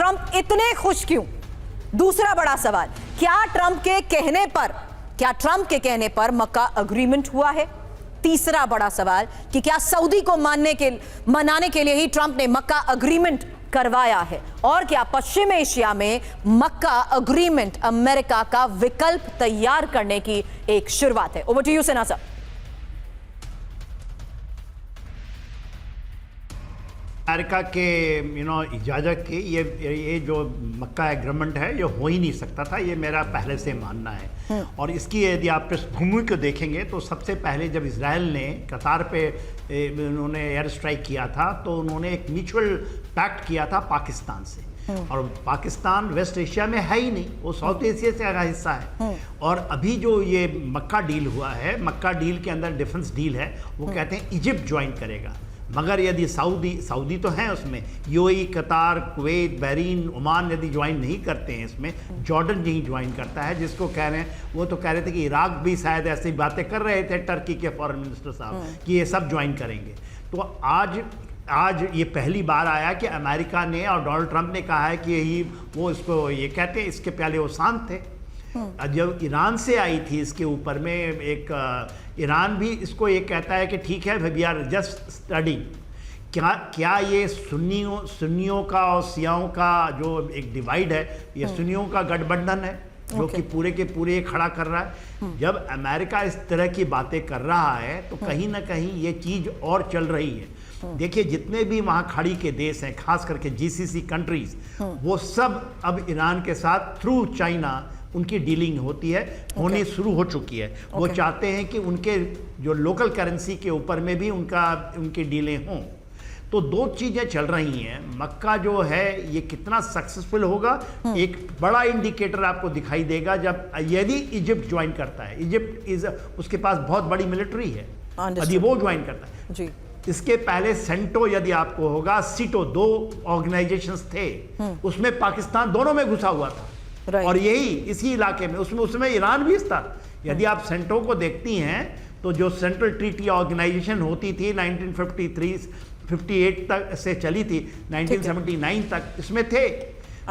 Trump इतने खुश क्यों? दूसरा बड़ा सवाल, क्या ट्रंप के कहने पर मक्का अग्रीमेंट हुआ है? तीसरा बड़ा सवाल कि क्या सऊदी को मनाने के लिए ही ट्रंप ने मक्का अग्रीमेंट करवाया है? और क्या पश्चिम एशिया में मक्का अग्रीमेंट अमेरिका का विकल्प तैयार करने की एक शुरुआत है? ओवर टू यू सेना साहब। अमेरिका के इजाज़त की ये जो मक्का एग्रीमेंट है ये हो ही नहीं सकता था, ये मेरा पहले से मानना है। और इसकी यदि आप पृष्ठभूमि को देखेंगे तो सबसे पहले जब इजराइल ने कतार पे उन्होंने एयर स्ट्राइक किया था तो उन्होंने एक म्यूचुअल पैक्ट किया था पाकिस्तान से, और पाकिस्तान वेस्ट एशिया में है ही नहीं, वो साउथ एशिया से का हिस्सा है। और अभी जो ये मक्का डील हुआ है, मक्का डील के अंदर डिफेंस डील है, वो कहते हैं इजिप्ट ज्वाइन करेगा, मगर यदि सऊदी तो हैं उसमें, यूएई, कतार, कुवैत, बहरीन, ओमान यदि ज्वाइन नहीं करते हैं इसमें, जॉर्डन नहीं ज्वाइन करता है, जिसको कह रहे हैं, वो तो कह रहे थे कि इराक भी शायद ऐसी बातें कर रहे थे टर्की के फॉरेन मिनिस्टर साहब कि ये सब ज्वाइन करेंगे। तो आज ये पहली बार आया कि अमेरिका ने और डोनाल्ड ट्रंप ने कहा है कि यही वो इसको ये कहते हैं, इसके पहले वो शांत थे। जब ईरान से आई थी इसके ऊपर में एक ईरान भी इसको ये कहता है कि ठीक है वी आर जस्ट स्टडिंग, क्या ये सुन्नियों का और शियाओं का जो एक डिवाइड है, ये सुन्नियों का गठबंधन है जो कि पूरे के पूरे खड़ा कर रहा है। जब अमेरिका इस तरह की बातें कर रहा है तो कहीं ना कहीं ये चीज़ और चल रही है। देखिए जितने भी वहाँ खाड़ी के देश हैं, खास करके जीसीसी कंट्रीज, वो सब अब ईरान के साथ थ्रू चाइना उनकी डीलिंग होती है, होनी शुरू हो चुकी है। वो चाहते हैं कि उनके जो लोकल करेंसी के ऊपर में भी उनकी डीलें हों। तो दो चीज़ें चल रही हैं। मक्का जो है ये कितना सक्सेसफुल होगा, एक बड़ा इंडिकेटर आपको दिखाई देगा जब यदि इजिप्ट ज्वाइन करता है। इजिप्ट उसके पास बहुत बड़ी मिलिट्री है, यदि वो ज्वाइन करता है जी। इसके पहले सेंटो यदि आपको होगा, सीटो, दो ऑर्गेनाइजेशंस थे, उसमें पाकिस्तान दोनों में घुसा हुआ था। और यही इसी इलाके में उसमें ईरान भी था। यदि आप सेंटो को देखती हैं तो जो सेंट्रल ट्रीटी ऑर्गेनाइजेशन होती थी 1958 तक से चली थी, 1979 तक इसमें थे।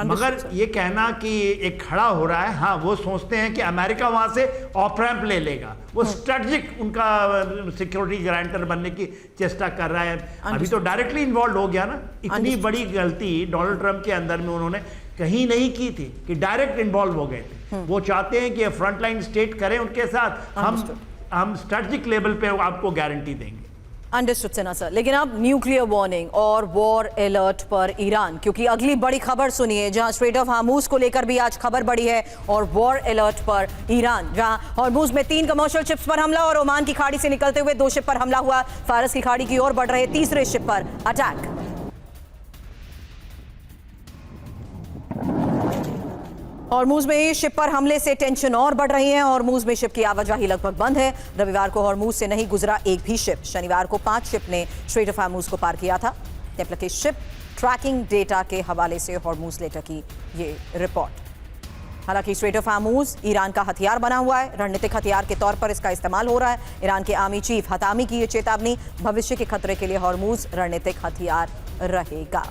मगर ये कहना कि एक खड़ा हो रहा है, हाँ वो सोचते हैं कि अमेरिका वहां से ऑफ रैंप ले लेगा, वो स्ट्रेटजिक उनका सिक्योरिटी गारंटर बनने की चेष्टा कर रहा है। अभी तो डायरेक्टली इन्वॉल्व हो गया ना। इतनी बड़ी गलती डोनाल्ड ट्रंप के अंदर में उन्होंने कहीं नहीं की थी कि डायरेक्ट इन्वॉल्व हो गए थे। वो चाहते हैं कि फ्रंटलाइन स्टेट करें उनके साथ, हम स्ट्रेटजिक लेवल पे आपको गारंटी देंगे। अंडरस्टूड सेना सर। लेकिन अब न्यूक्लियर वार्निंग और वॉर अलर्ट पर ईरान, क्योंकि अगली बड़ी खबर सुनिए, जहां स्ट्रेट ऑफ हार्मूज को लेकर भी आज खबर बढ़ी है, और वॉर अलर्ट पर ईरान, जहां हार्मूज में 3 कमर्शियल शिप्स पर हमला और ओमान की खाड़ी से निकलते हुए 2 शिप पर हमला हुआ। फारस की खाड़ी की ओर बढ़ रहे तीसरे शिप पर अटैक। हॉर्मूज में शिप पर हमले से टेंशन और बढ़ रही है। हॉर्मूज में शिप की आवाजाही लगभग बंद है। रविवार को हॉर्मूज से नहीं गुजरा एक भी शिप। शनिवार को 5 शिप ने स्ट्रेट ऑफ हार्मूज को पार किया था। टेम्पलर के शिप ट्रैकिंग डेटा के हवाले से हॉर्मूज लेटर की ये रिपोर्ट। हालांकि स्ट्रेट ऑफ हार्मूज ईरान का हथियार बना हुआ है, रणनीतिक हथियार के तौर पर इसका इस्तेमाल हो रहा है। ईरान के आर्मी चीफ हतामी की ये चेतावनी, भविष्य के खतरे के लिए हॉर्मूज रणनीतिक हथियार रहेगा।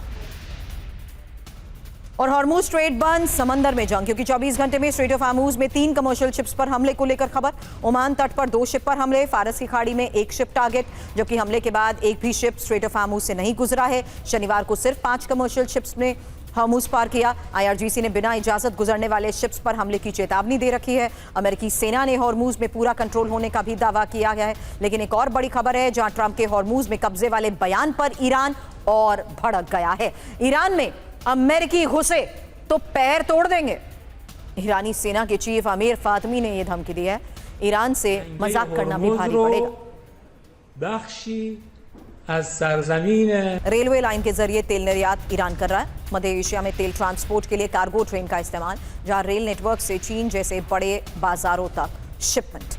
और हॉर्मूज स्ट्रेट बंद, समंदर में जंग, क्योंकि 24 घंटे में स्ट्रेट ऑफ हार्मूज में 3 कमर्शियल शिप्स पर हमले को लेकर खबर। ओमान तट पर 2 शिप पर हमले, फारस की खाड़ी में 1 शिप टारगेट, जबकि हमले के बाद एक भी शिप स्ट्रेट ऑफ हार्मूज से नहीं गुजरा है। शनिवार को सिर्फ 5 कमर्शियल शिप्स ने हार्मूज पार किया। IRGC ने बिना इजाजत गुजरने वाले शिप्स पर हमले की चेतावनी दे रखी है। अमेरिकी सेना ने हार्मूज में पूरा कंट्रोल होने का भी दावा किया गया है। लेकिन एक और बड़ी खबर है, जहां ट्रंप के हार्मूज में कब्जे वाले बयान पर ईरान और भड़क गया है। ईरान में अमेरिकी घुसे तो पैर तोड़ देंगे। ईरानी सेना के चीफ आमिर फातमी ने यह धमकी दी है। ईरान से मजाक करना भी भारी पड़ेगा। रेलवे लाइन के जरिए तेल निर्यात ईरान कर रहा है। मध्य एशिया में तेल ट्रांसपोर्ट के लिए कार्गो ट्रेन का इस्तेमाल, जहां रेल नेटवर्क से चीन जैसे बड़े बाजारों तक शिपमेंट।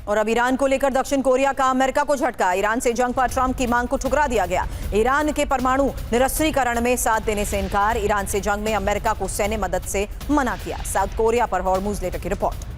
और अब ईरान को लेकर दक्षिण कोरिया का अमेरिका को झटका। ईरान से जंग पर ट्रंप की मांग को ठुकरा दिया गया। ईरान के परमाणु निरस्त्रीकरण में साथ देने से इनकार। ईरान से जंग में अमेरिका को सैन्य मदद से मना किया। साउथ कोरिया पर हॉर्मूज लेटर की रिपोर्ट।